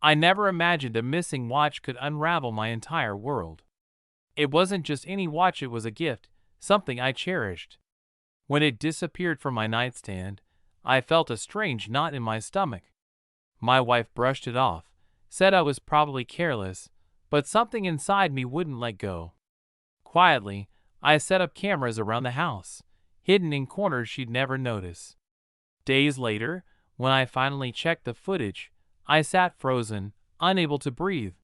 I never imagined a missing watch could unravel my entire world. It wasn't just any watch, it was a gift, something I cherished. When it disappeared from my nightstand, I felt a strange knot in my stomach. My wife brushed it off, said I was probably careless, but something inside me wouldn't let go. Quietly, I set up cameras around the house, hidden in corners she'd never notice. Days later, when I finally checked the footage, I sat frozen, unable to breathe.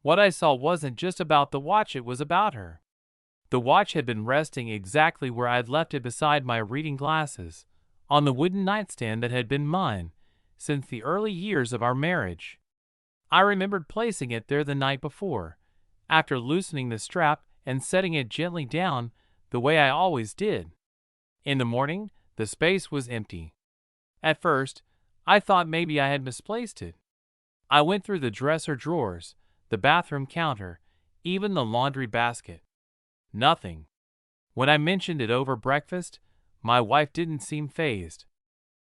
What I saw wasn't just about the watch, it was about her. The watch had been resting exactly where I'd left it, beside my reading glasses, on the wooden nightstand that had been mine since the early years of our marriage. I remembered placing it there the night before, after loosening the strap and setting it gently down the way I always did. In the morning, the space was empty. At first, I thought maybe I had misplaced it. I went through the dresser drawers, the bathroom counter, even the laundry basket. Nothing. When I mentioned it over breakfast, my wife didn't seem fazed.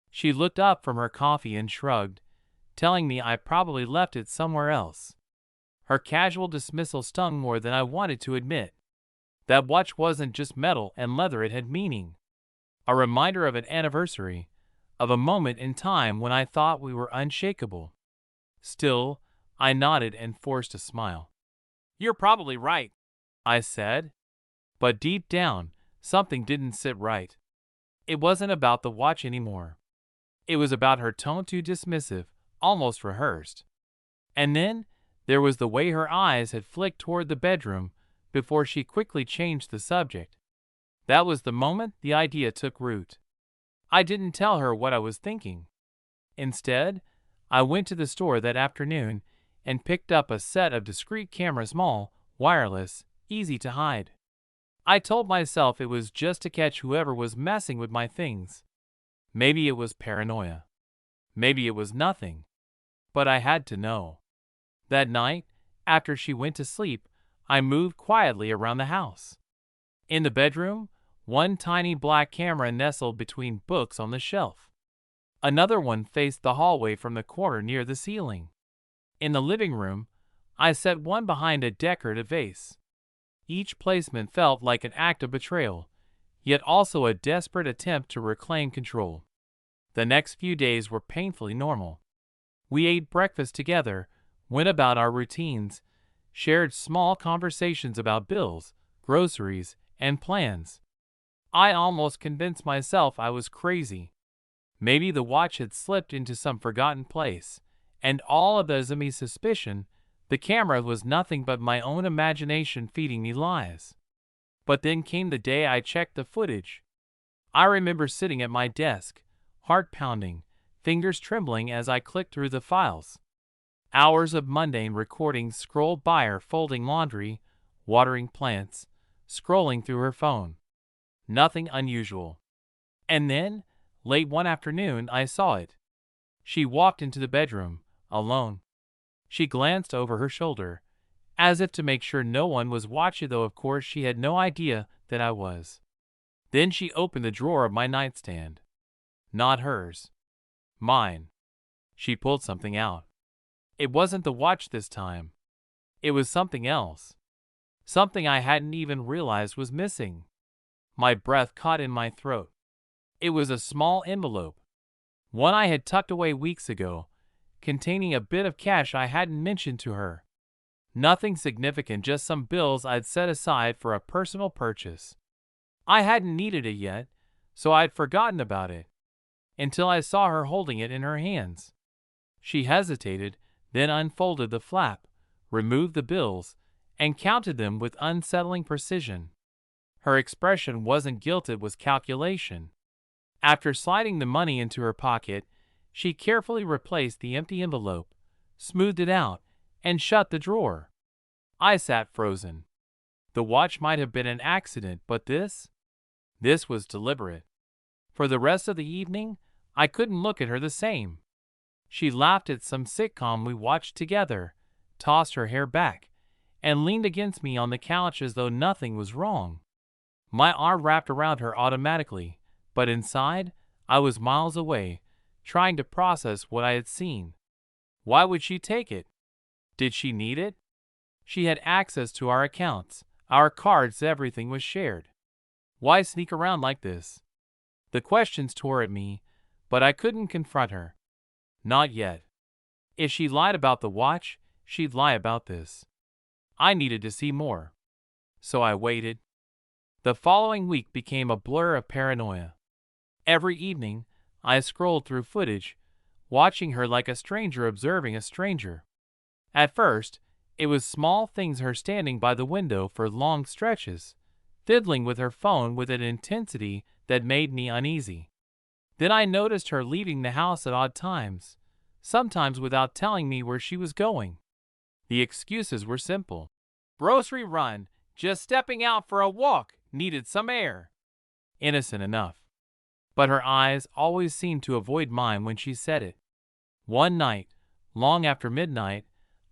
She looked up from her coffee and shrugged, telling me I probably left it somewhere else. Her casual dismissal stung more than I wanted to admit. That watch wasn't just metal and leather, it had meaning. A reminder of an anniversary, of a moment in time when I thought we were unshakable. Still, I nodded and forced a smile. "You're probably right," I said. But deep down, something didn't sit right. It wasn't about the watch anymore. It was about her tone, too dismissive, almost rehearsed. And then, there was the way her eyes had flicked toward the bedroom before she quickly changed the subject. That was the moment the idea took root. I didn't tell her what I was thinking. Instead, I went to the store that afternoon and picked up a set of discreet cameras, small, wireless, easy to hide. I told myself it was just to catch whoever was messing with my things. Maybe it was paranoia. Maybe it was nothing. But I had to know. That night, after she went to sleep, I moved quietly around the house. In the bedroom, one tiny black camera nestled between books on the shelf. Another one faced the hallway from the corner near the ceiling. In the living room, I set one behind a decorative vase. Each placement felt like an act of betrayal, yet also a desperate attempt to reclaim control. The next few days were painfully normal. We ate breakfast together, went about our routines, shared small conversations about bills, groceries, and plans. I almost convinced myself I was crazy. Maybe the watch had slipped into some forgotten place, and all of the me suspicion, the camera was nothing but my own imagination feeding me lies. But then came the day I checked the footage. I remember sitting at my desk, heart pounding, fingers trembling as I clicked through the files. Hours of mundane recordings scrolled by her, folding laundry, watering plants, scrolling through her phone. Nothing unusual. And then, late one afternoon, I saw it. She walked into the bedroom, alone. She glanced over her shoulder, as if to make sure no one was watching, though of course she had no idea that I was. Then she opened the drawer of my nightstand. Not hers. Mine. She pulled something out. It wasn't the watch this time. It was something else. Something I hadn't even realized was missing. My breath caught in my throat. It was a small envelope. One I had tucked away weeks ago, containing a bit of cash I hadn't mentioned to her. Nothing significant, just some bills I'd set aside for a personal purchase. I hadn't needed it yet, so I'd forgotten about it, until I saw her holding it in her hands. She hesitated, then unfolded the flap, removed the bills, and counted them with unsettling precision. Her expression wasn't guilt, it was calculation. After sliding the money into her pocket, she carefully replaced the empty envelope, smoothed it out, and shut the drawer. I sat frozen. The watch might have been an accident, but this was deliberate. For the rest of the evening, I couldn't look at her the same. She laughed at some sitcom we watched together, tossed her hair back, and leaned against me on the couch as though nothing was wrong. My arm wrapped around her automatically, but inside, I was miles away, trying to process what I had seen. Why would she take it? Did she need it? She had access to our accounts, our cards, everything was shared. Why sneak around like this? The questions tore at me, but I couldn't confront her. Not yet. If she lied about the watch, she'd lie about this. I needed to see more. So I waited. The following week became a blur of paranoia. Every evening, I scrolled through footage, watching her like a stranger observing a stranger. At first, it was small things, her standing by the window for long stretches, fiddling with her phone with an intensity that made me uneasy. Then I noticed her leaving the house at odd times, sometimes without telling me where she was going. The excuses were simple. Grocery run, just stepping out for a walk, needed some air. Innocent enough. But her eyes always seemed to avoid mine when she said it. One night, long after midnight,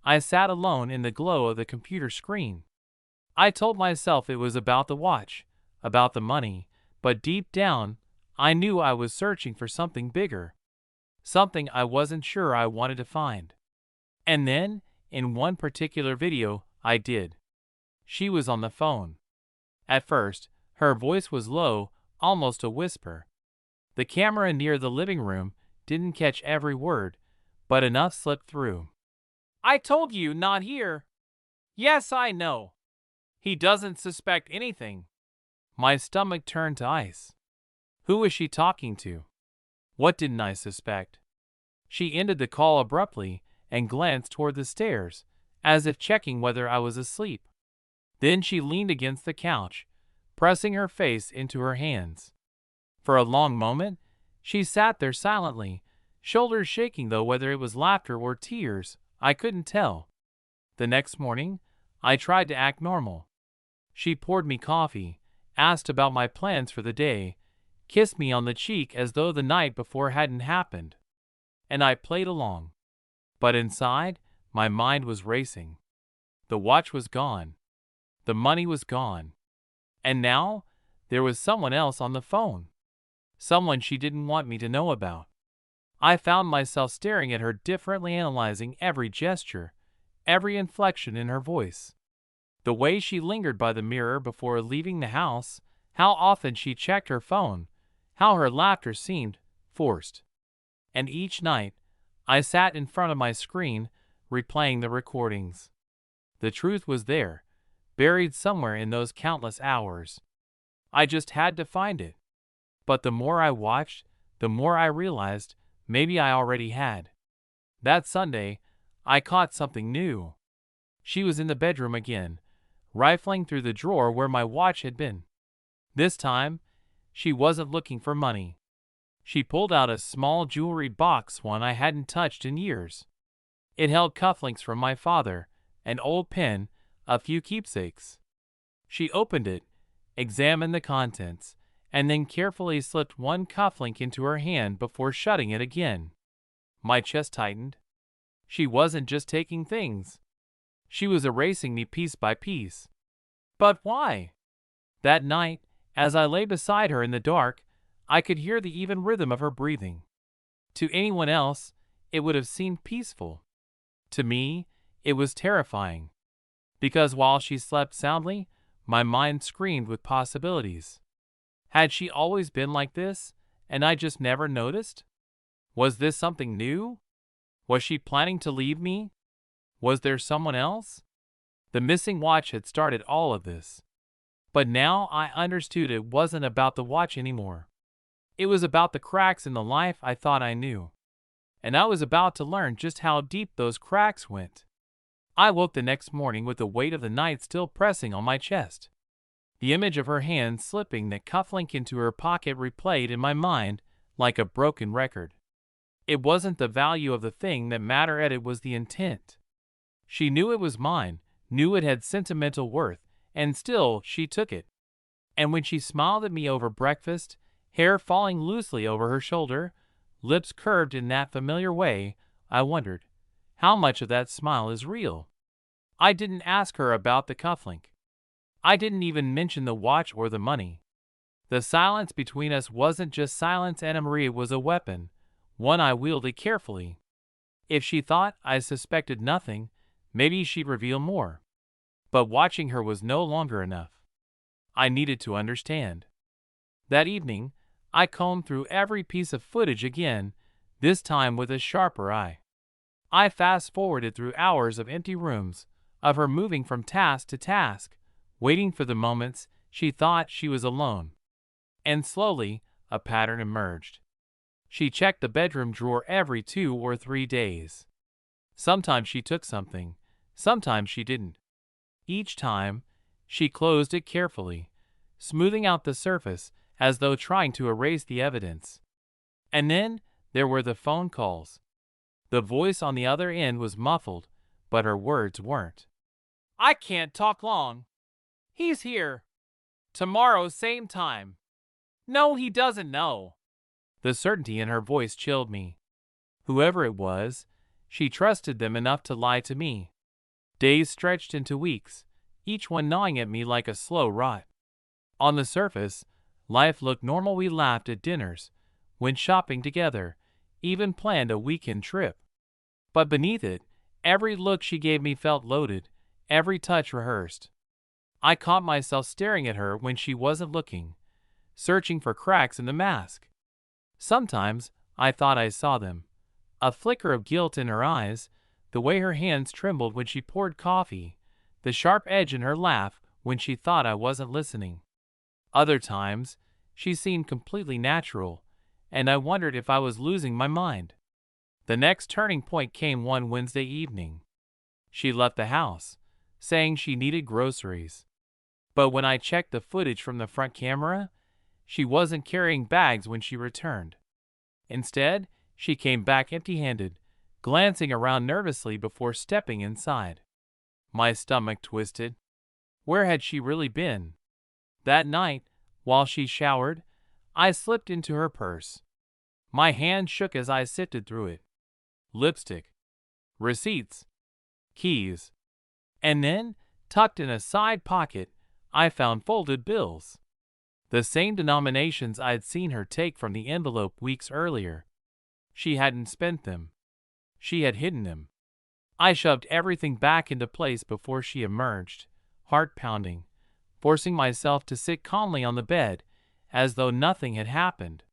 I sat alone in the glow of the computer screen. I told myself it was about the watch, about the money, but deep down, I knew I was searching for something bigger. Something I wasn't sure I wanted to find. And then, in one particular video, I did. She was on the phone. At first, her voice was low, almost a whisper. The camera near the living room didn't catch every word, but enough slipped through. I told you not here. Yes, I know. He doesn't suspect anything. My stomach turned to ice. Who was she talking to? What didn't I suspect? She ended the call abruptly and glanced toward the stairs, as if checking whether I was asleep. Then she leaned against the couch, pressing her face into her hands. For a long moment, she sat there silently, shoulders shaking, though whether it was laughter or tears, I couldn't tell. The next morning, I tried to act normal. She poured me coffee, asked about my plans for the day, kissed me on the cheek as though the night before hadn't happened. And I played along. But inside, my mind was racing. The watch was gone. The money was gone. And now, there was someone else on the phone. Someone she didn't want me to know about. I found myself staring at her differently, analyzing every gesture, every inflection in her voice. The way she lingered by the mirror before leaving the house, how often she checked her phone, how her laughter seemed forced. And each night, I sat in front of my screen, replaying the recordings. The truth was there, buried somewhere in those countless hours. I just had to find it. But the more I watched, the more I realized maybe I already had. That Sunday, I caught something new. She was in the bedroom again, rifling through the drawer where my watch had been. This time, she wasn't looking for money. She pulled out a small jewelry box, one I hadn't touched in years. It held cufflinks from my father, an old pen, a few keepsakes. She opened it, examined the contents, and then carefully slipped one cufflink into her hand before shutting it again. My chest tightened. She wasn't just taking things. She was erasing me piece by piece. But why? That night, as I lay beside her in the dark, I could hear the even rhythm of her breathing. To anyone else, it would have seemed peaceful. To me, it was terrifying. Because while she slept soundly, my mind screamed with possibilities. Had she always been like this, and I just never noticed? Was this something new? Was she planning to leave me? Was there someone else? The missing watch had started all of this. But now I understood it wasn't about the watch anymore. It was about the cracks in the life I thought I knew. And I was about to learn just how deep those cracks went. I woke the next morning with the weight of the night still pressing on my chest. The image of her hand slipping that cufflink into her pocket replayed in my mind like a broken record. It wasn't the value of the thing that mattered, it was the intent. She knew it was mine, knew it had sentimental worth, and still she took it. And when she smiled at me over breakfast, hair falling loosely over her shoulder, lips curved in that familiar way, I wondered, how much of that smile is real? I didn't ask her about the cufflink. I didn't even mention the watch or the money. The silence between us wasn't just silence, Anna Marie, it was a weapon, one I wielded carefully. If she thought I suspected nothing, maybe she'd reveal more. But watching her was no longer enough. I needed to understand. That evening, I combed through every piece of footage again, this time with a sharper eye. I fast-forwarded through hours of empty rooms, of her moving from task to task, waiting for the moments she thought she was alone. And slowly, a pattern emerged. She checked the bedroom drawer every 2 or 3 days. Sometimes she took something, sometimes she didn't. Each time, she closed it carefully, smoothing out the surface as though trying to erase the evidence. And then there were the phone calls. The voice on the other end was muffled, but her words weren't. "I can't talk long. He's here. Tomorrow, same time. No, he doesn't know." The certainty in her voice chilled me. Whoever it was, she trusted them enough to lie to me. Days stretched into weeks, each one gnawing at me like a slow rot. On the surface, life looked normal. We laughed at dinners, went shopping together, even planned a weekend trip. But beneath it, every look she gave me felt loaded, every touch rehearsed. I caught myself staring at her when she wasn't looking, searching for cracks in the mask. Sometimes I thought I saw them. A flicker of guilt in her eyes, the way her hands trembled when she poured coffee, the sharp edge in her laugh when she thought I wasn't listening. Other times, she seemed completely natural, and I wondered if I was losing my mind. The next turning point came one Wednesday evening. She left the house, saying she needed groceries. But when I checked the footage from the front camera, she wasn't carrying bags when she returned. Instead, she came back empty-handed, glancing around nervously before stepping inside. My stomach twisted. Where had she really been? That night, while she showered, I slipped into her purse. My hand shook as I sifted through it. Lipstick, receipts, keys, and then, tucked in a side pocket, I found folded bills. The same denominations I'd seen her take from the envelope weeks earlier. She hadn't spent them. She had hidden them. I shoved everything back into place before she emerged, heart pounding, forcing myself to sit calmly on the bed, as though nothing had happened.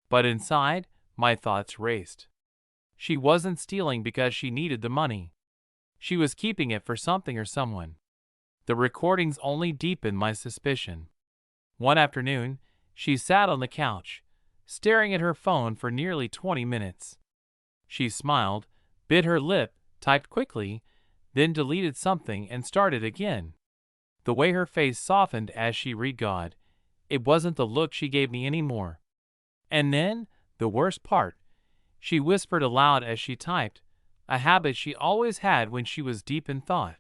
But inside, my thoughts raced. She wasn't stealing because she needed the money. She was keeping it for something or someone. The recordings only deepened my suspicion. One afternoon, she sat on the couch, staring at her phone for nearly 20 minutes. She smiled, bit her lip, typed quickly, then deleted something and started again. The way her face softened as she read God, it wasn't the look she gave me anymore. And then, the worst part, she whispered aloud as she typed, a habit she always had when she was deep in thought.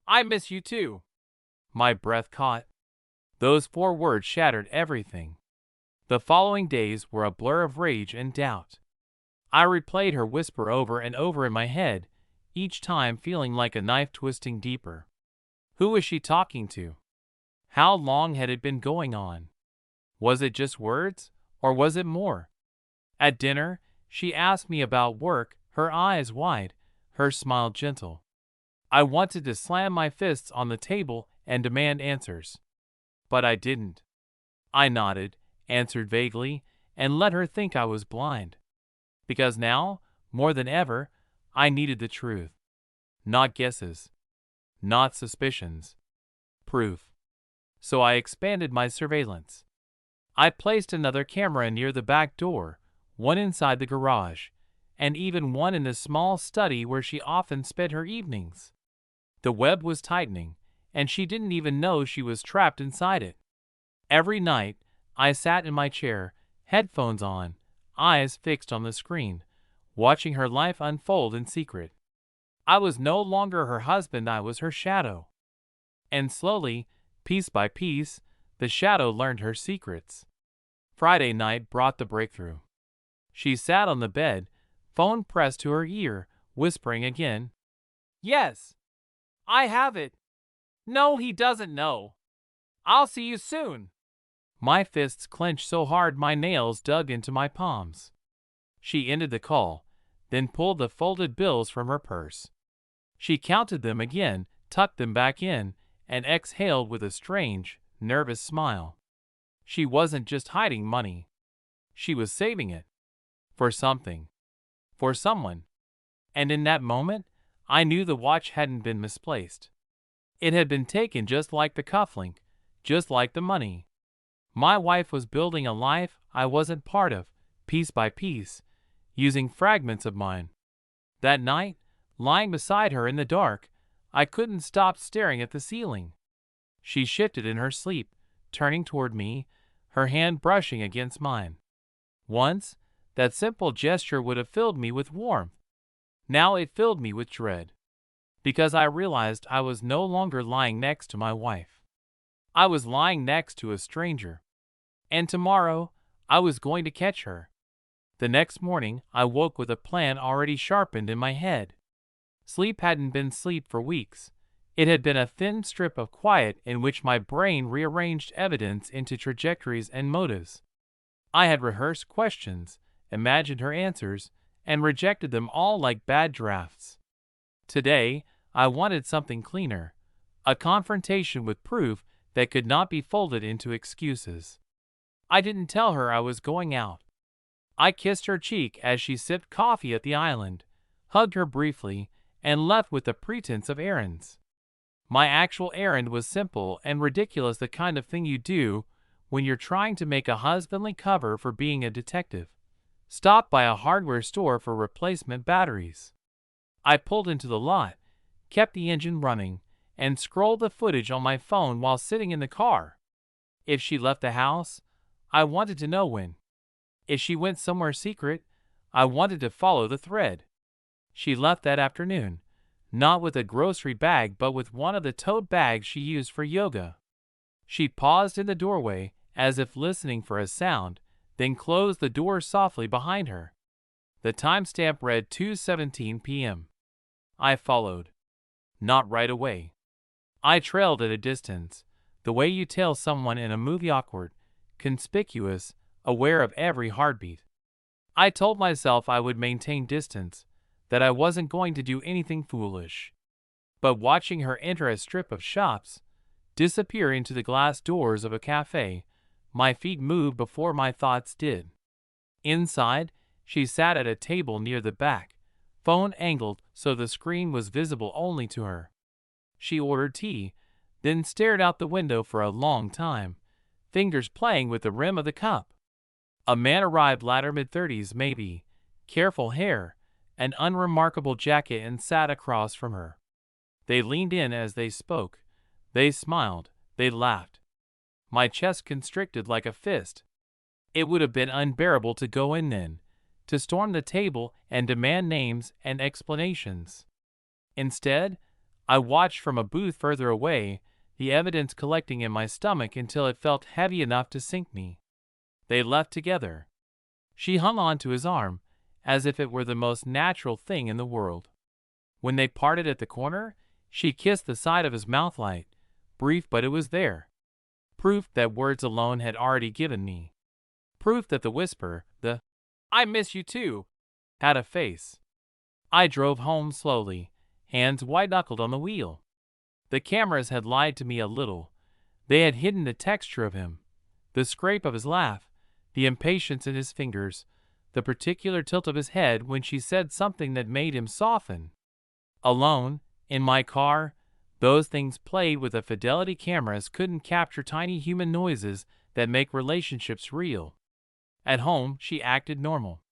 "I miss you too." My breath caught. Those 4 words shattered everything. The following days were a blur of rage and doubt. I replayed her whisper over and over in my head, each time feeling like a knife twisting deeper. Who was she talking to? How long had it been going on? Was it just words, or was it more? At dinner, she asked me about work, her eyes wide, her smile gentle. I wanted to slam my fists on the table and demand answers. But I didn't. I nodded, answered vaguely, and let her think I was blind. Because now, more than ever, I needed the truth. Not guesses. Not suspicions. Proof. So I expanded my surveillance. I placed another camera near the back door, one inside the garage, and even one in the small study where she often spent her evenings. The web was tightening, and she didn't even know she was trapped inside it. Every night, I sat in my chair, headphones on, eyes fixed on the screen, watching her life unfold in secret. I was no longer her husband, I was her shadow. And slowly, piece by piece, the shadow learned her secrets. Friday night brought the breakthrough. She sat on the bed, phone pressed to her ear, whispering again, "Yes, I have it. No, he doesn't know. I'll see you soon." My fists clenched so hard my nails dug into my palms. She ended the call, then pulled the folded bills from her purse. She counted them again, tucked them back in, and exhaled with a strange, nervous smile. She wasn't just hiding money. She was saving it. For something. For someone. And in that moment, I knew the watch hadn't been misplaced. It had been taken just like the cufflink, just like the money. My wife was building a life I wasn't part of, piece by piece, using fragments of mine. That night, lying beside her in the dark, I couldn't stop staring at the ceiling. She shifted in her sleep, turning toward me, her hand brushing against mine. Once, that simple gesture would have filled me with warmth. Now it filled me with dread. Because I realized I was no longer lying next to my wife. I was lying next to a stranger. And tomorrow, I was going to catch her. The next morning, I woke with a plan already sharpened in my head. Sleep hadn't been sleep for weeks. It had been a thin strip of quiet in which my brain rearranged evidence into trajectories and motives. I had rehearsed questions, imagined her answers, and rejected them all like bad drafts. Today, I wanted something cleaner, a confrontation with proof that could not be folded into excuses. I didn't tell her I was going out. I kissed her cheek as she sipped coffee at the island, hugged her briefly, and left with the pretense of errands. My actual errand was simple and ridiculous, the kind of thing you do when you're trying to make a husbandly cover for being a detective. Stop by a hardware store for replacement batteries. I pulled into the lot, kept the engine running, and scrolled the footage on my phone while sitting in the car. If she left the house, I wanted to know when. If she went somewhere secret, I wanted to follow the thread. She left that afternoon, not with a grocery bag but with one of the tote bags she used for yoga. She paused in the doorway as if listening for a sound, then closed the door softly behind her. The timestamp read 2:17 p.m. I followed. Not right away. I trailed at a distance, the way you tail someone in a movie, awkward, conspicuous, aware of every heartbeat. I told myself I would maintain distance, that I wasn't going to do anything foolish. But watching her enter a strip of shops, disappear into the glass doors of a cafe, my feet moved before my thoughts did. Inside, she sat at a table near the back, phone angled so the screen was visible only to her. She ordered tea, then stared out the window for a long time, fingers playing with the rim of the cup. A man arrived, latter mid-30s maybe, careful hair, an unremarkable jacket, and sat across from her. They leaned in as they spoke. They smiled. They laughed. My chest constricted like a fist. It would have been unbearable to go in then, to storm the table and demand names and explanations. Instead, I watched from a booth further away, the evidence collecting in my stomach until it felt heavy enough to sink me. They left together. She hung on to his arm, as if it were the most natural thing in the world. When they parted at the corner, she kissed the side of his mouth, light, brief, but it was there. Proof that words alone had already given me. Proof that the whisper, the "I miss you too," had a face. I drove home slowly, hands white-knuckled on the wheel. The cameras had lied to me a little. They had hidden the texture of him, the scrape of his laugh, the impatience in his fingers, the particular tilt of his head when she said something that made him soften. Alone, in my car, those things played with a fidelity cameras couldn't capture, tiny human noises that make relationships real. At home, she acted normal.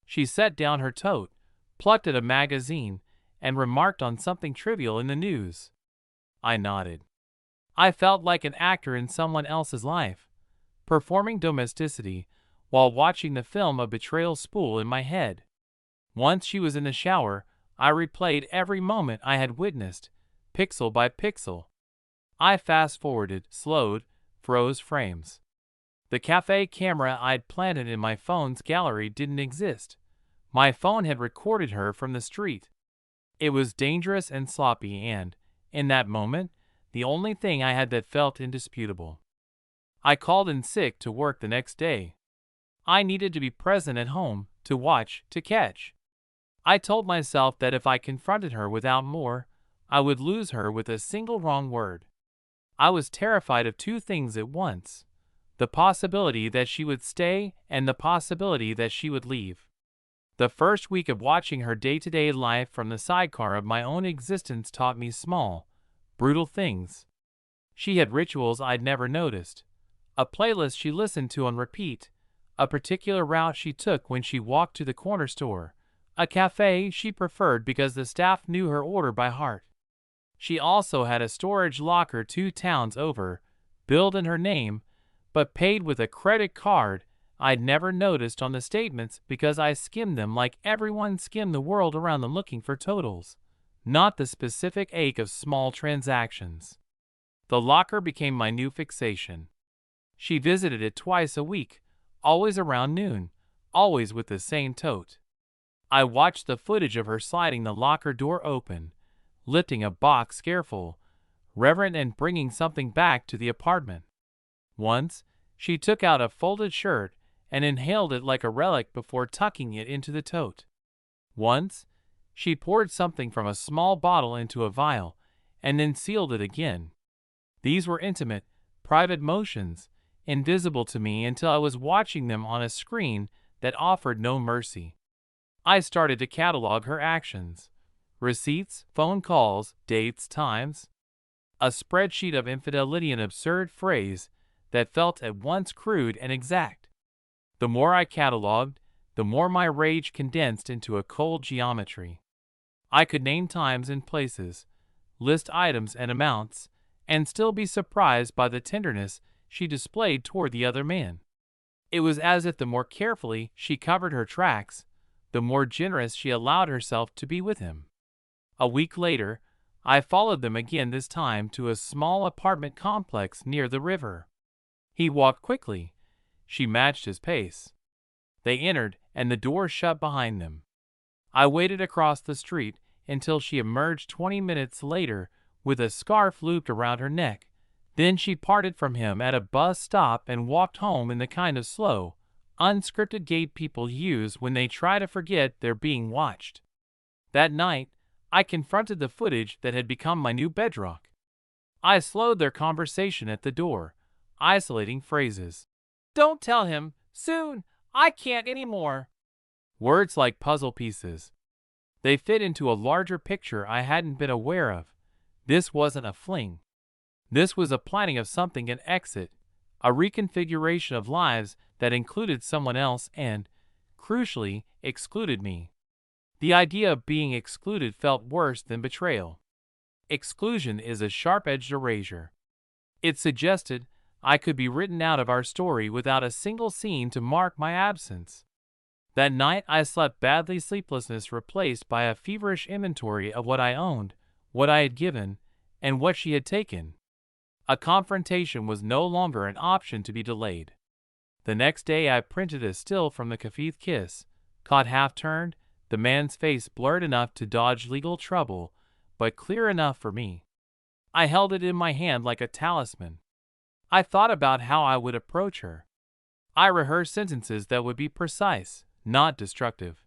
She set down her tote, plucked at a magazine, and remarked on something trivial in the news. I nodded. I felt like an actor in someone else's life, performing domesticity while watching the film of betrayal spool in my head. Once she was in the shower, I replayed every moment I had witnessed, pixel by pixel. I fast-forwarded, slowed, froze frames. The cafe camera I'd planted in my phone's gallery didn't exist. My phone had recorded her from the street. It was dangerous and sloppy and, in that moment, the only thing I had that felt indisputable. I called in sick to work the next day. I needed to be present at home, to watch, to catch. I told myself that if I confronted her without more, I would lose her with a single wrong word. I was terrified of two things at once: the possibility that she would stay and the possibility that she would leave. The first week of watching her day-to-day life from the sidecar of my own existence taught me small, brutal things. She had rituals I'd never noticed, a playlist she listened to on repeat, a particular route she took when she walked to the corner store, a cafe she preferred because the staff knew her order by heart. She also had a storage locker 2 towns over, billed in her name, but paid with a credit card I'd never noticed on the statements because I skimmed them like everyone skimmed the world around them looking for totals, not the specific ache of small transactions. The locker became my new fixation. She visited it twice a week, always around noon, always with the same tote. I watched the footage of her sliding the locker door open, lifting a box careful, reverent, and bringing something back to the apartment. Once, she took out a folded shirt and inhaled it like a relic before tucking it into the tote. Once, she poured something from a small bottle into a vial and then sealed it again. These were intimate, private motions, invisible to me until I was watching them on a screen that offered no mercy. I started to catalog her actions: receipts, phone calls, dates, times. A spreadsheet of infidelity and absurd phrase that felt at once crude and exact. The more I cataloged, the more my rage condensed into a cold geometry. I could name times and places, list items and amounts, and still be surprised by the tenderness she displayed toward the other man. It was as if the more carefully she covered her tracks, the more generous she allowed herself to be with him. A week later, I followed them again, this time to a small apartment complex near the river. He walked quickly. She matched his pace. They entered, and the door shut behind them. I waited across the street until she emerged 20 minutes later with a scarf looped around her neck. Then she parted from him at a bus stop and walked home in the kind of slow, unscripted gait people use when they try to forget they're being watched. That night, I confronted the footage that had become my new bedrock. I slowed their conversation at the door, isolating phrases. "Don't tell him. Soon. I can't anymore." Words like puzzle pieces. They fit into a larger picture I hadn't been aware of. This wasn't a fling. This was a planning of something, an exit, a reconfiguration of lives that included someone else and, crucially, excluded me. The idea of being excluded felt worse than betrayal. Exclusion is a sharp-edged erasure. It suggested I could be written out of our story without a single scene to mark my absence. That night I slept badly, sleeplessness replaced by a feverish inventory of what I owned, what I had given, and what she had taken. A confrontation was no longer an option to be delayed. The next day I printed a still from the Kafith kiss, caught half-turned, the man's face blurred enough to dodge legal trouble, but clear enough for me. I held it in my hand like a talisman. I thought about how I would approach her. I rehearsed sentences that would be precise, not destructive.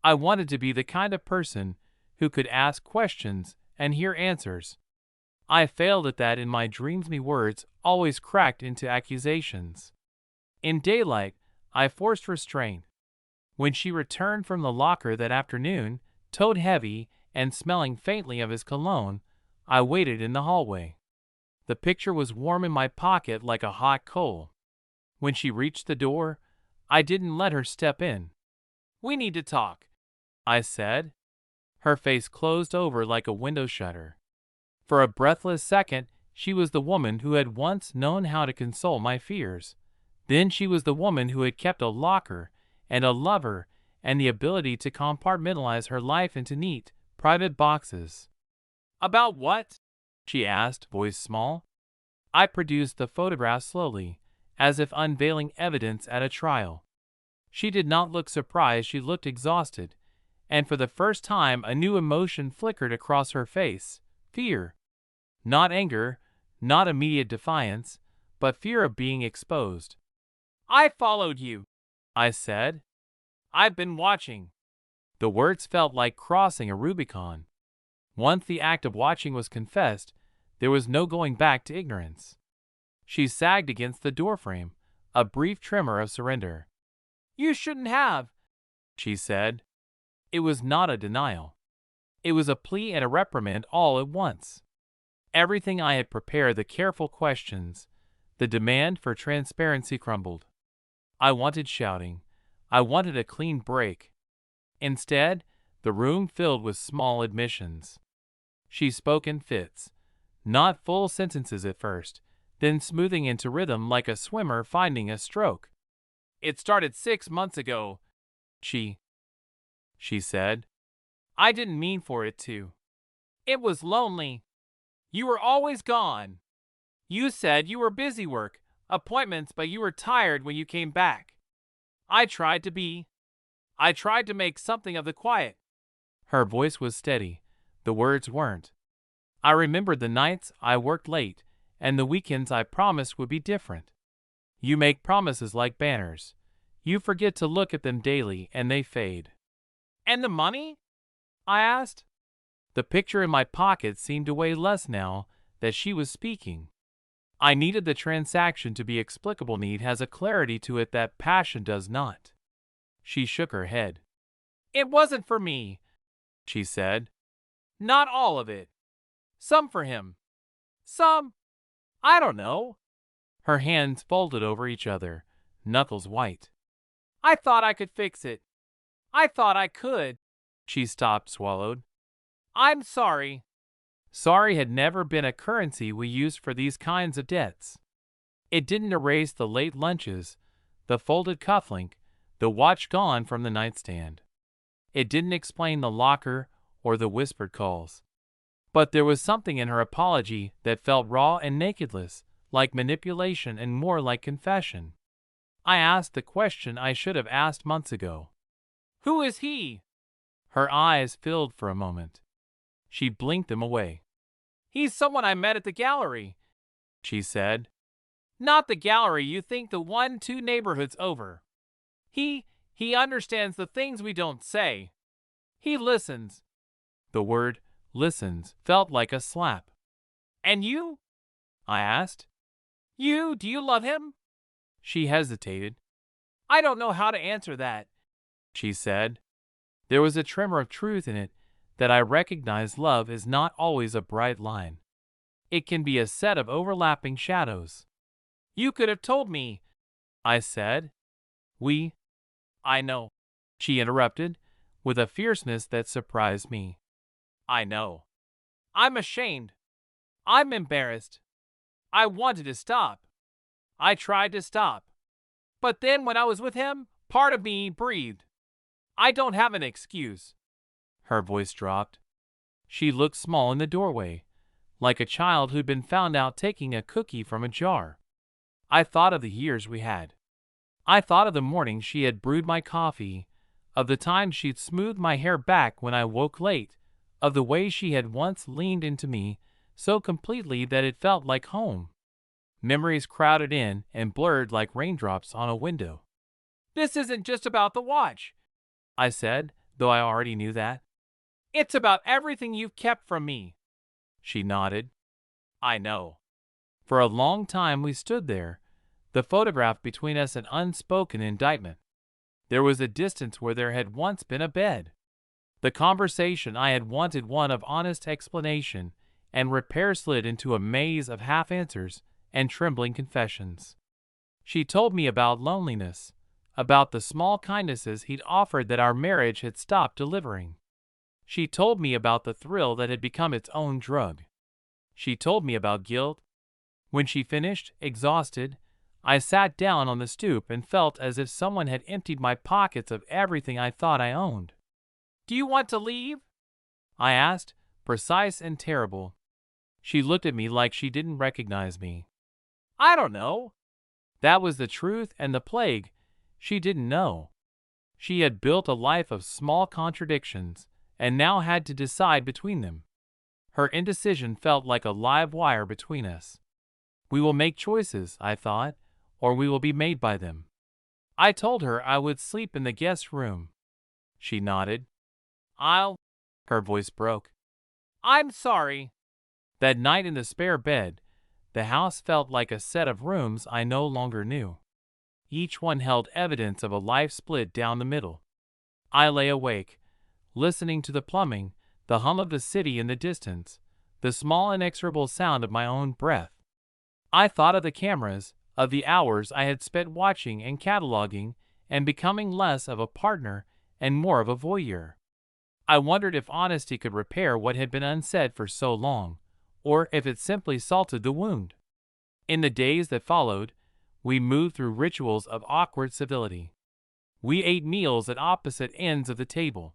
I wanted to be the kind of person who could ask questions and hear answers. I failed at that in my dreams. My words always cracked into accusations. In daylight, I forced restraint. When she returned from the locker that afternoon, toed heavy and smelling faintly of his cologne, I waited in the hallway. The picture was warm in my pocket like a hot coal. When she reached the door, I didn't let her step in. "We need to talk," I said. Her face closed over like a window shutter. For a breathless second, she was the woman who had once known how to console my fears. Then she was the woman who had kept a locker and a lover and the ability to compartmentalize her life into neat, private boxes. "About what?" she asked, voice small. I produced the photograph slowly, as if unveiling evidence at a trial. She did not look surprised, she looked exhausted, and for the first time a new emotion flickered across her face: fear. Not anger, not immediate defiance, but fear of being exposed. "I followed you," I said. "I've been watching." The words felt like crossing a Rubicon. Once the act of watching was confessed, there was no going back to ignorance. She sagged against the doorframe, a brief tremor of surrender. "You shouldn't have," she said. It was not a denial. It was a plea and a reprimand all at once. Everything I had prepared, the careful questions, the demand for transparency, crumbled. I wanted shouting. I wanted a clean break. Instead, the room filled with small admissions. She spoke in fits, not full sentences at first, then smoothing into rhythm like a swimmer finding a stroke. "It started 6 months ago," she said. "I didn't mean for it to. It was lonely. You were always gone. You said you were busy work, appointments, but you were tired when you came back. I tried to be. I tried to make something of the quiet." Her voice was steady. The words weren't. I remembered the nights I worked late, and the weekends I promised would be different. You make promises like banners. You forget to look at them daily, and they fade. "And the money?" I asked. The picture in my pocket seemed to weigh less now that she was speaking. I needed the transaction to be explicable. Need has a clarity to it that passion does not. She shook her head. "It wasn't for me," she said. "Not all of it. Some for him. Some, I don't know." Her hands folded over each other, knuckles white. "I thought I could fix it. I thought I could." She stopped, swallowed. "I'm sorry." Sorry had never been a currency we used for these kinds of debts. It didn't erase the late lunches, the folded cufflink, the watch gone from the nightstand. It didn't explain the locker or the whispered calls. But there was something in her apology that felt raw and nakedless, like manipulation and more like confession. I asked the question I should have asked months ago. "Who is he?" Her eyes filled for a moment. She blinked them away. "He's someone I met at the gallery," she said. "Not the gallery you think, the one 2 neighborhoods over. He understands the things we don't say. He listens." The word listens felt like a slap. "And you?" I asked. Do you love him?" She hesitated. "I don't know how to answer that," she said. There was a tremor of truth in it that I recognized. Love is not always a bright line. It can be a set of overlapping shadows. "You could have told me," I said. I know," she interrupted, with a fierceness that surprised me. "I know. I'm ashamed. I'm embarrassed. I wanted to stop. I tried to stop. But then when I was with him, part of me breathed. I don't have an excuse." Her voice dropped. She looked small in the doorway, like a child who'd been found out taking a cookie from a jar. I thought of the years we had. I thought of the mornings she had brewed my coffee, of the times she'd smoothed my hair back when I woke late, of the way she had once leaned into me so completely that it felt like home. Memories crowded in and blurred like raindrops on a window. "This isn't just about the watch," I said, though I already knew that. "It's about everything you've kept from me." She nodded. "I know." For a long time we stood there, the photograph between us an unspoken indictment. There was a distance where there had once been a bed. The conversation I had wanted one of honest explanation and repair slid into a maze of half-answers and trembling confessions. She told me about loneliness, about the small kindnesses he'd offered that our marriage had stopped delivering. She told me about the thrill that had become its own drug. She told me about guilt. When she finished, exhausted, I sat down on the stoop and felt as if someone had emptied my pockets of everything I thought I owned. "Do you want to leave?" I asked, precise and terrible. She looked at me like she didn't recognize me. "I don't know." That was the truth and the plague. She didn't know. She had built a life of small contradictions and now had to decide between them. Her indecision felt like a live wire between us. We will make choices, I thought, or we will be made by them. I told her I would sleep in the guest room. She nodded. I'll. Her voice broke. I'm sorry. That night in the spare bed, the house felt like a set of rooms I no longer knew. Each one held evidence of a life split down the middle. I lay awake, listening to the plumbing, the hum of the city in the distance, the small inexorable sound of my own breath. I thought of the cameras, of the hours I had spent watching and cataloging, and becoming less of a partner and more of a voyeur. I wondered if honesty could repair what had been unsaid for so long, or if it simply salted the wound. In the days that followed, we moved through rituals of awkward civility. We ate meals at opposite ends of the table.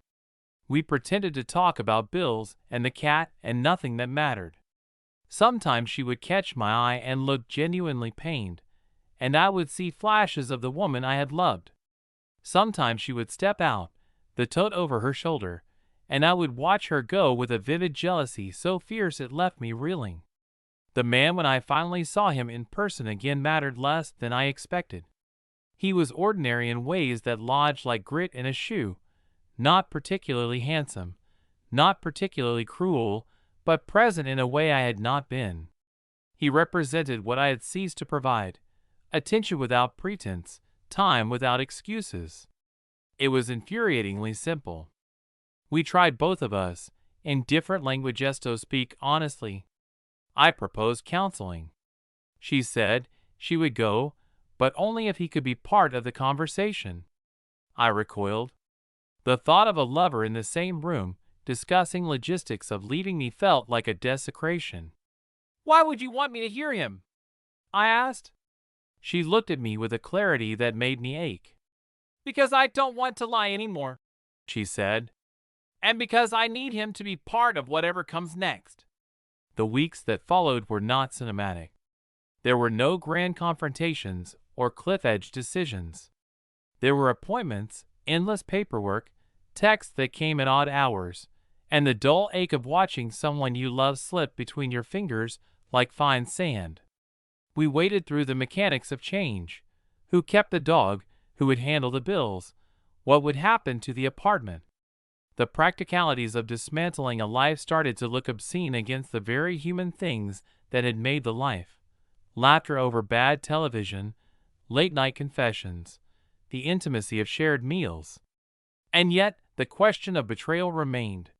We pretended to talk about bills and the cat and nothing that mattered. Sometimes she would catch my eye and look genuinely pained, and I would see flashes of the woman I had loved. Sometimes she would step out, the tote over her shoulder, and I would watch her go with a vivid jealousy so fierce it left me reeling. The man, when I finally saw him in person again, mattered less than I expected. He was ordinary in ways that lodged like grit in a shoe, not particularly handsome, not particularly cruel, but present in a way I had not been. He represented what I had ceased to provide: attention without pretense, time without excuses. It was infuriatingly simple. We tried, both of us, in different languages, to speak honestly. I proposed counseling. She said she would go, but only if he could be part of the conversation. I recoiled. The thought of a lover in the same room, discussing logistics of leaving me, felt like a desecration. Why would you want me to hear him? I asked. She looked at me with a clarity that made me ache. Because I don't want to lie anymore, she said. And because I need him to be part of whatever comes next. The weeks that followed were not cinematic. There were no grand confrontations or cliff-edge decisions. There were appointments, endless paperwork, texts that came at odd hours, and the dull ache of watching someone you love slip between your fingers like fine sand. We waded through the mechanics of change. Who kept the dog? Who would handle the bills? What would happen to the apartment? The practicalities of dismantling a life started to look obscene against the very human things that had made the life. Laughter over bad television, late-night confessions, the intimacy of shared meals. And yet, the question of betrayal remained.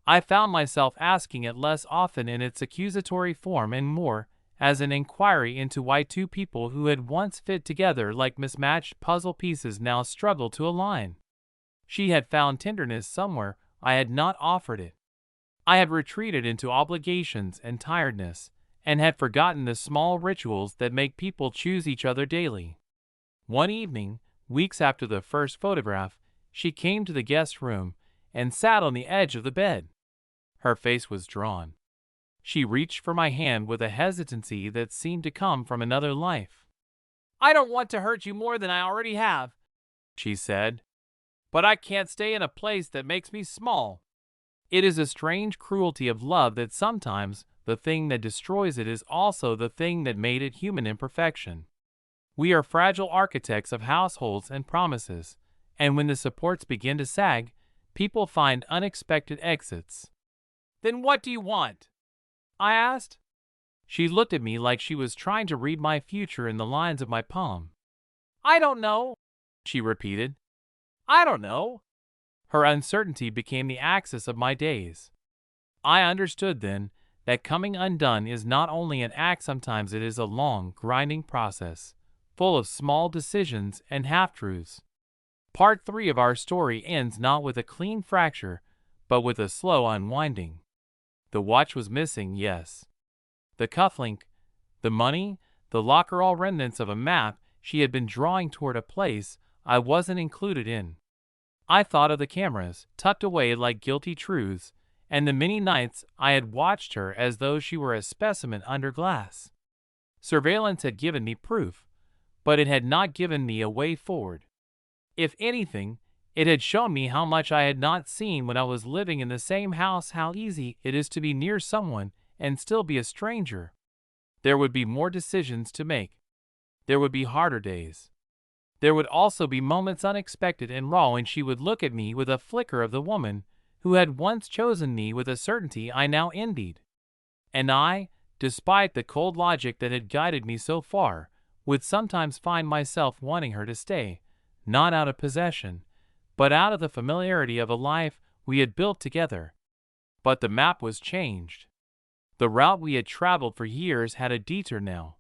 I found myself asking it less often in its accusatory form and more as an inquiry into why two people who had once fit together like mismatched puzzle pieces now struggled to align. She had found tenderness somewhere I had not offered it. I had retreated into obligations and tiredness, and had forgotten the small rituals that make people choose each other daily. One evening, weeks after the first photograph, she came to the guest room and sat on the edge of the bed. Her face was drawn. She reached for my hand with a hesitancy that seemed to come from another life. I don't want to hurt you more than I already have, she said. But I can't stay in a place that makes me small. It is a strange cruelty of love that sometimes the thing that destroys it is also the thing that made it human in perfection. We are fragile architects of households and promises, and when the supports begin to sag, people find unexpected exits. Then what do you want? I asked. She looked at me like she was trying to read my future in the lines of my palm. I don't know, she repeated. I don't know. Her uncertainty became the axis of my days. I understood then that coming undone is not only an act, sometimes it is a long, grinding process, full of small decisions and half-truths. Part 3 of our story ends not with a clean fracture, but with a slow unwinding. The watch was missing, yes. The cufflink, the money, the locker, all remnants of a map she had been drawing toward a place I wasn't included in. I thought of the cameras, tucked away like guilty truths, and the many nights I had watched her as though she were a specimen under glass. Surveillance had given me proof, but it had not given me a way forward. If anything, it had shown me how much I had not seen when I was living in the same house, how easy it is to be near someone and still be a stranger. There would be more decisions to make. There would be harder days. There would also be moments unexpected and raw when she would look at me with a flicker of the woman who had once chosen me with a certainty I now envied. And I, despite the cold logic that had guided me so far, would sometimes find myself wanting her to stay, not out of possession, but out of the familiarity of a life we had built together. But the map was changed. The route we had traveled for years had a detour now.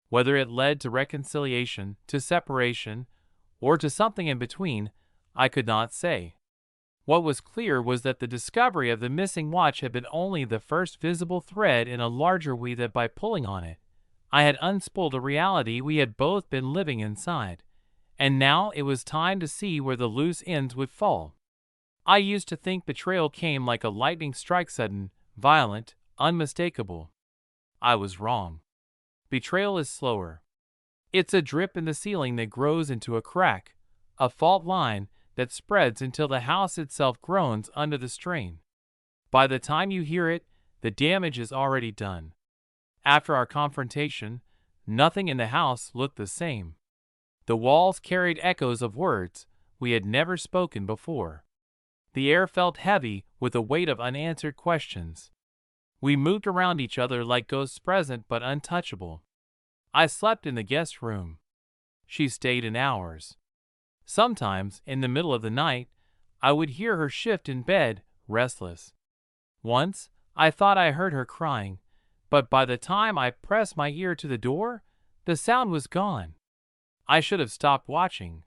Whether it led to reconciliation, to separation, or to something in between, I could not say. What was clear was that the discovery of the missing watch had been only the first visible thread in a larger weave that by pulling on it, I had unspooled a reality we had both been living inside, and now it was time to see where the loose ends would fall. I used to think betrayal came like a lightning strike, sudden, violent, unmistakable. I was wrong. Betrayal is slower. It's a drip in the ceiling that grows into a crack, a fault line that spreads until the house itself groans under the strain. By the time you hear it, the damage is already done. After our confrontation, nothing in the house looked the same. The walls carried echoes of words we had never spoken before. The air felt heavy with the weight of unanswered questions. We moved around each other like ghosts present but untouchable. I slept in the guest room. She stayed in ours. Sometimes, in the middle of the night, I would hear her shift in bed, restless. Once, I thought I heard her crying, but by the time I pressed my ear to the door, the sound was gone. I should have stopped watching.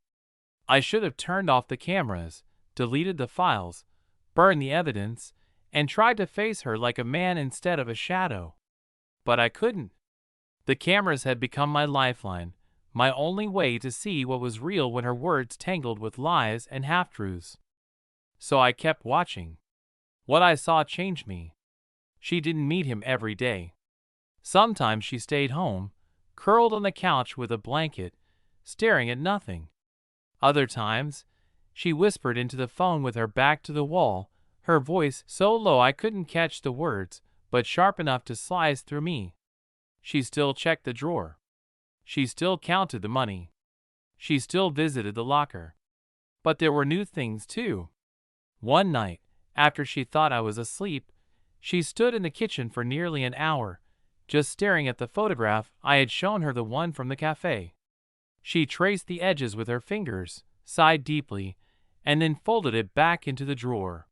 I should have turned off the cameras, deleted the files, burned the evidence, and tried to face her like a man instead of a shadow. But I couldn't. The cameras had become my lifeline, my only way to see what was real when her words tangled with lies and half-truths. So I kept watching. What I saw changed me. She didn't meet him every day. Sometimes she stayed home, curled on the couch with a blanket, staring at nothing. Other times, she whispered into the phone with her back to the wall, her voice so low I couldn't catch the words, but sharp enough to slice through me. She still checked the drawer. She still counted the money. She still visited the locker. But there were new things too. One night, after she thought I was asleep, she stood in the kitchen for nearly an hour, just staring at the photograph I had shown her, the one from the cafe. She traced the edges with her fingers, sighed deeply, and then folded it back into the drawer.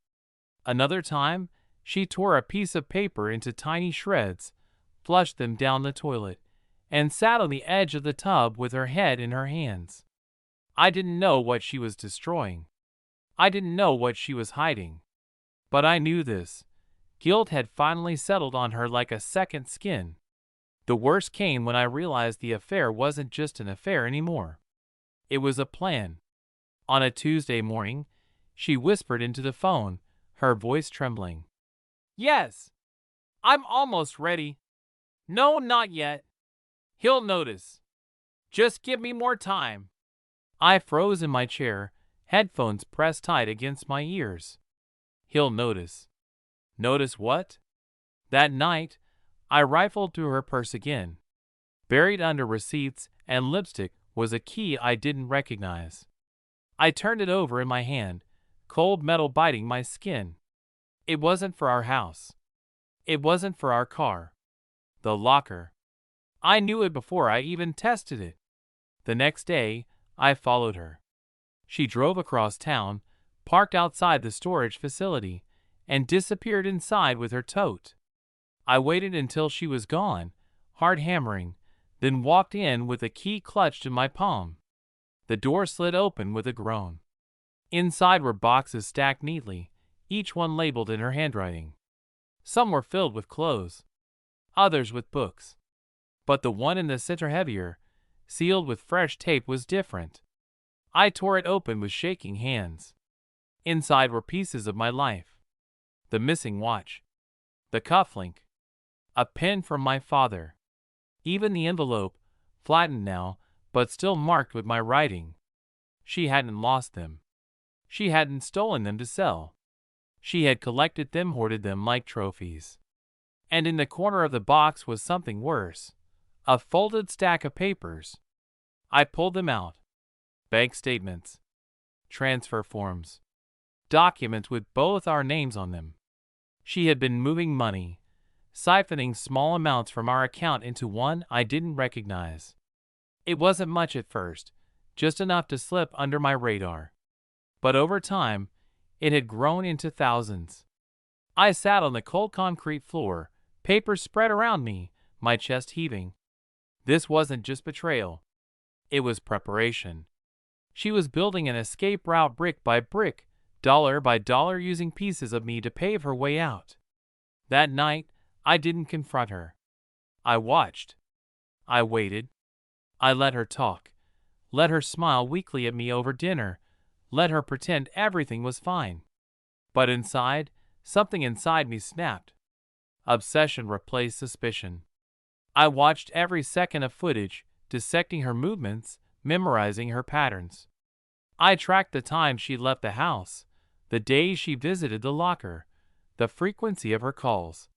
Another time, she tore a piece of paper into tiny shreds, flushed them down the toilet, and sat on the edge of the tub with her head in her hands. I didn't know what she was destroying. I didn't know what she was hiding. But I knew this. Guilt had finally settled on her like a second skin. The worst came when I realized the affair wasn't just an affair anymore. It was a plan. On a Tuesday morning, she whispered into the phone, her voice trembling. "Yes, I'm almost ready." "No, not yet. He'll notice. Just give me more time." I froze in my chair, headphones pressed tight against my ears. He'll notice. Notice what? That night, I rifled through her purse again. Buried under receipts and lipstick was a key I didn't recognize. I turned it over in my hand, cold metal biting my skin. It wasn't for our house. It wasn't for our car. The locker. I knew it before I even tested it. The next day, I followed her. She drove across town, parked outside the storage facility, and disappeared inside with her tote. I waited until she was gone, hard hammering, then walked in with the key clutched in my palm. The door slid open with a groan. Inside were boxes stacked neatly, each one labeled in her handwriting. Some were filled with clothes, others with books. But the one in the center, heavier, sealed with fresh tape, was different. I tore it open with shaking hands. Inside were pieces of my life. The missing watch. The cufflink. A pen from my father. Even the envelope, flattened now, but still marked with my writing. She hadn't lost them. She hadn't stolen them to sell. She had collected them, hoarded them like trophies. And in the corner of the box was something worse. A folded stack of papers. I pulled them out. Bank statements. Transfer forms. documents with both our names on them. She had been moving money, siphoning small amounts from our account into one I didn't recognize. It wasn't much at first, just enough to slip under my radar. But over time, it had grown into thousands. I sat on the cold concrete floor, papers spread around me, my chest heaving. This wasn't just betrayal. It was preparation. She was building an escape route brick by brick, dollar by dollar, using pieces of me to pave her way out. That night, I didn't confront her. I watched. I waited. I let her talk. Let her smile weakly at me over dinner. Let her pretend everything was fine. But inside, something inside me snapped. Obsession replaced suspicion. I watched every second of footage, dissecting her movements, memorizing her patterns. I tracked the time she left the house, the days she visited the locker, the frequency of her calls.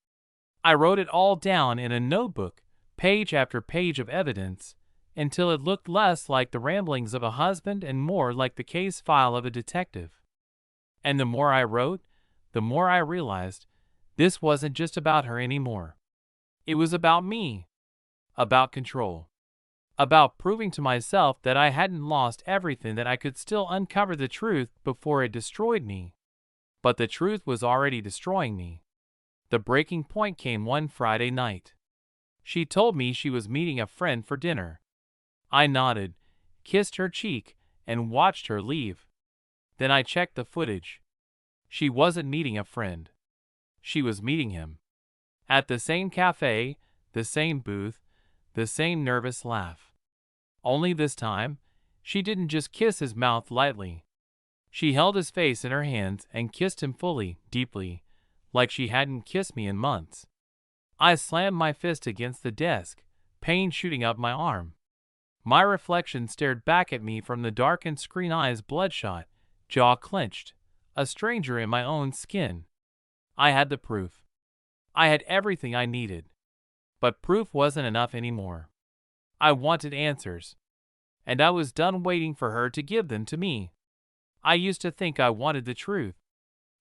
I wrote it all down in a notebook, page after page of evidence, until it looked less like the ramblings of a husband and more like the case file of a detective. And the more I wrote, the more I realized this wasn't just about her anymore. It was about me, about control, about proving to myself that I hadn't lost everything, that I could still uncover the truth before it destroyed me. But the truth was already destroying me. The breaking point came one Friday night. She told me she was meeting a friend for dinner. I nodded, kissed her cheek, and watched her leave. Then I checked the footage. She wasn't meeting a friend. She was meeting him. At the same cafe, the same booth, the same nervous laugh. Only this time, she didn't just kiss his mouth lightly. She held his face in her hands and kissed him fully, deeply, like she hadn't kissed me in months. I slammed my fist against the desk, pain shooting up my arm. My reflection stared back at me from the darkened screen, eyes bloodshot, jaw clenched, a stranger in my own skin. I had the proof. I had everything I needed. But proof wasn't enough anymore. I wanted answers. And I was done waiting for her to give them to me. I used to think I wanted the truth.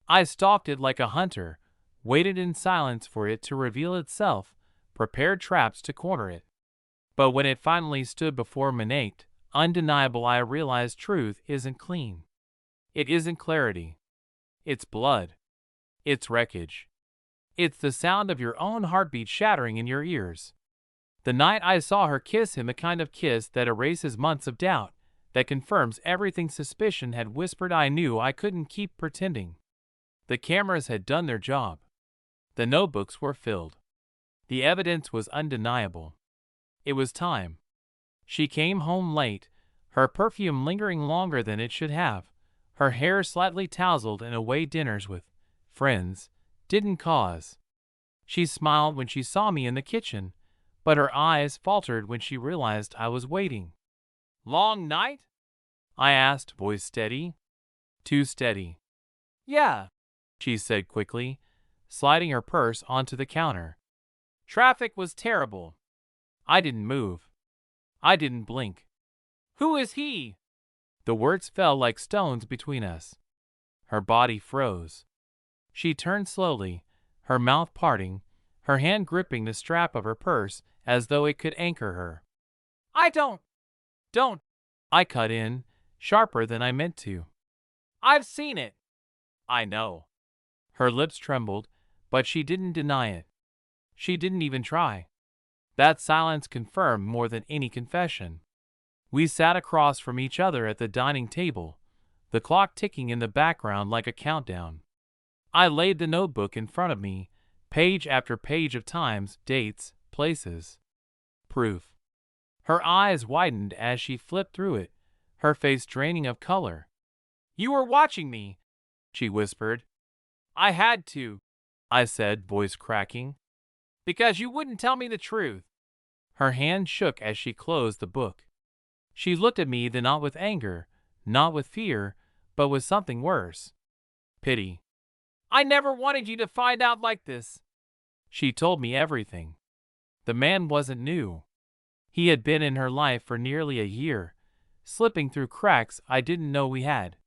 I stalked it like a hunter, waited in silence for it to reveal itself, prepared traps to corner it. But when it finally stood before me naked, undeniable, I realized truth isn't clean. It isn't clarity. It's blood. It's wreckage. It's the sound of your own heartbeat shattering in your ears. The night I saw her kiss him, the kind of kiss that erases months of doubt, that confirms everything suspicion had whispered, I knew I couldn't keep pretending. The cameras had done their job. The notebooks were filled. The evidence was undeniable. It was time. She came home late, her perfume lingering longer than it should have, her hair slightly tousled in a way dinners with friends didn't cause. She smiled when she saw me in the kitchen, but her eyes faltered when she realized I was waiting. Long night? I asked, voice steady. Too steady. Yeah, she said quickly, sliding her purse onto the counter. Traffic was terrible. I didn't move. I didn't blink. Who is he? The words fell like stones between us. Her body froze. She turned slowly, her mouth parting, her hand gripping the strap of her purse as though it could anchor her. I don't. I cut in, sharper than I meant to. I've seen it. I know. Her lips trembled, but she didn't deny it. She didn't even try. That silence confirmed more than any confession. We sat across from each other at the dining table, the clock ticking in the background like a countdown. I laid the notebook in front of me, page after page of times, dates, places. Proof. Her eyes widened as she flipped through it, her face draining of color. You were watching me, she whispered. I had to, I said, voice cracking. Because you wouldn't tell me the truth. Her hand shook as she closed the book. She looked at me, then not with anger, not with fear, but with something worse. Pity. I never wanted you to find out like this. She told me everything. The man wasn't new. He had been in her life for nearly a year, slipping through cracks I didn't know we had.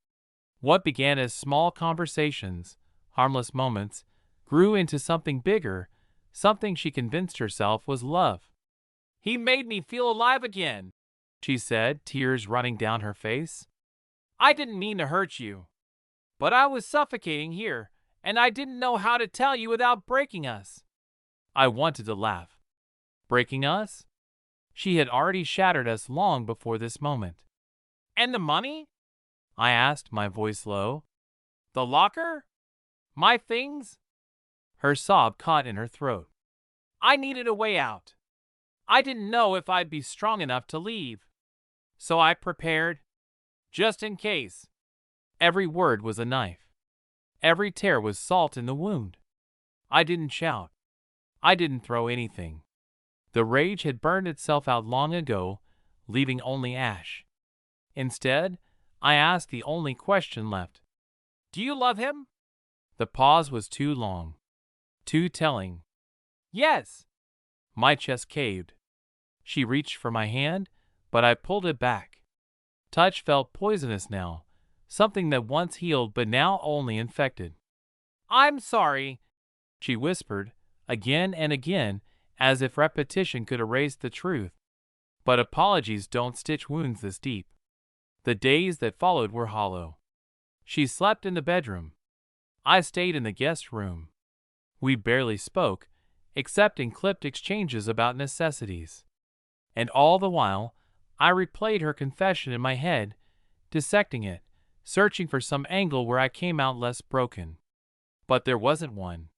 What began as small conversations, harmless moments, grew into something bigger, something she convinced herself was love. "He made me feel alive again," she said, tears running down her face. "I didn't mean to hurt you, but I was suffocating here, and I didn't know how to tell you without breaking us." I wanted to laugh. Breaking us? She had already shattered us long before this moment. "And the money?" I asked, my voice low. "The locker? My things?" Her sob caught in her throat. "I needed a way out. I didn't know if I'd be strong enough to leave. So I prepared, just in case." Every word was a knife. Every tear was salt in the wound. I didn't shout. I didn't throw anything. The rage had burned itself out long ago, leaving only ash. Instead, I asked the only question left. "Do you love him?" The pause was too long. Too telling. "Yes." My chest caved. She reached for my hand, but I pulled it back. Touch felt poisonous now, something that once healed but now only infected. "I'm sorry," she whispered, again and again, as if repetition could erase the truth. But apologies don't stitch wounds this deep. The days that followed were hollow. She slept in the bedroom. I stayed in the guest room. We barely spoke, except in clipped exchanges about necessities. And all the while, I replayed her confession in my head, dissecting it, searching for some angle where I came out less broken. But there wasn't one.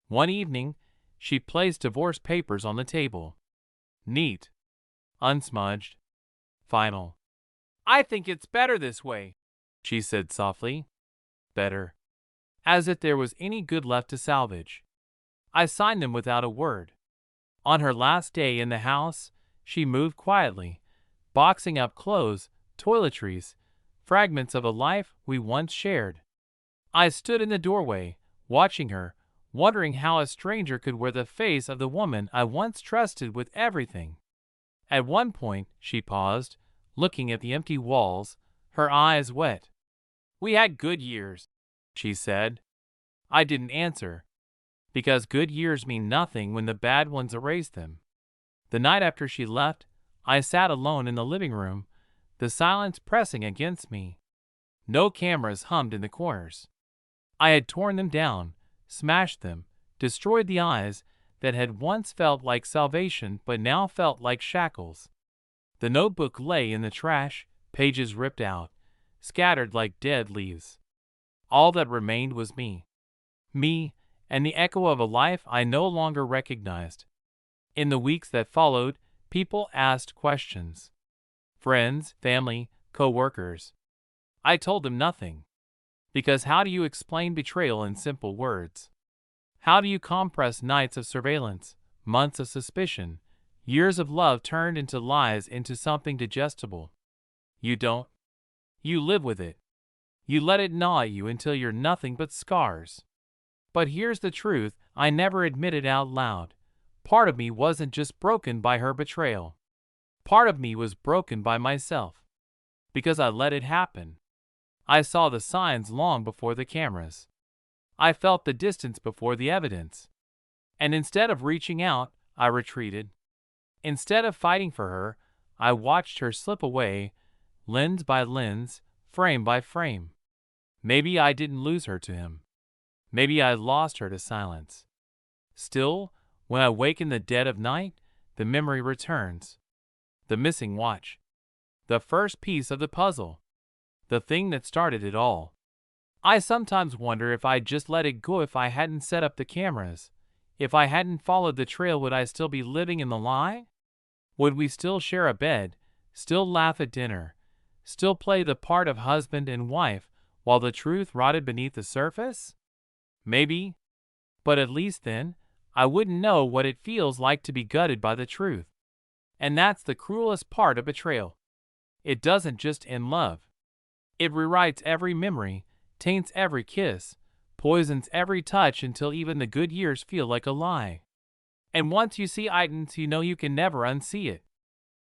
One evening, she placed divorce papers on the table. Neat. Unsmudged. Final. "I think it's better this way," she said softly. Better. As if there was any good left to salvage. I signed them without a word. On her last day in the house, she moved quietly, boxing up clothes, toiletries, fragments of a life we once shared. I stood in the doorway, watching her, wondering how a stranger could wear the face of the woman I once trusted with everything. At one point, she paused, looking at the empty walls, her eyes wet. "We had good years," she said. I didn't answer, because good years mean nothing when the bad ones erase them. The night after she left, I sat alone in the living room, the silence pressing against me. No cameras hummed in the corners. I had torn them down, smashed them, destroyed the eyes that had once felt like salvation but now felt like shackles. The notebook lay in the trash, pages ripped out, scattered like dead leaves. All that remained was me. Me, and the echo of a life I no longer recognized. In the weeks that followed, people asked questions. Friends, family, co-workers. I told them nothing. Because how do you explain betrayal in simple words? How do you compress nights of surveillance, months of suspicion, years of love turned into lies into something digestible? You don't. You live with it. You let it gnaw at you until you're nothing but scars. But here's the truth I never admitted out loud. Part of me wasn't just broken by her betrayal. Part of me was broken by myself. Because I let it happen. I saw the signs long before the cameras. I felt the distance before the evidence. And instead of reaching out, I retreated. Instead of fighting for her, I watched her slip away, lens by lens, frame by frame. Maybe I didn't lose her to him. Maybe I lost her to silence. Still, when I wake in the dead of night, the memory returns. The missing watch. The first piece of the puzzle. The thing that started it all. I sometimes wonder if I'd just let it go if I hadn't set up the cameras. If I hadn't followed the trail, would I still be living in the lie? Would we still share a bed, still laugh at dinner, still play the part of husband and wife while the truth rotted beneath the surface? Maybe. But at least then, I wouldn't know what it feels like to be gutted by the truth. And that's the cruelest part of betrayal. It doesn't just end love. It rewrites every memory, taints every kiss, poisons every touch until even the good years feel like a lie. And once you see items, you know you can never unsee it.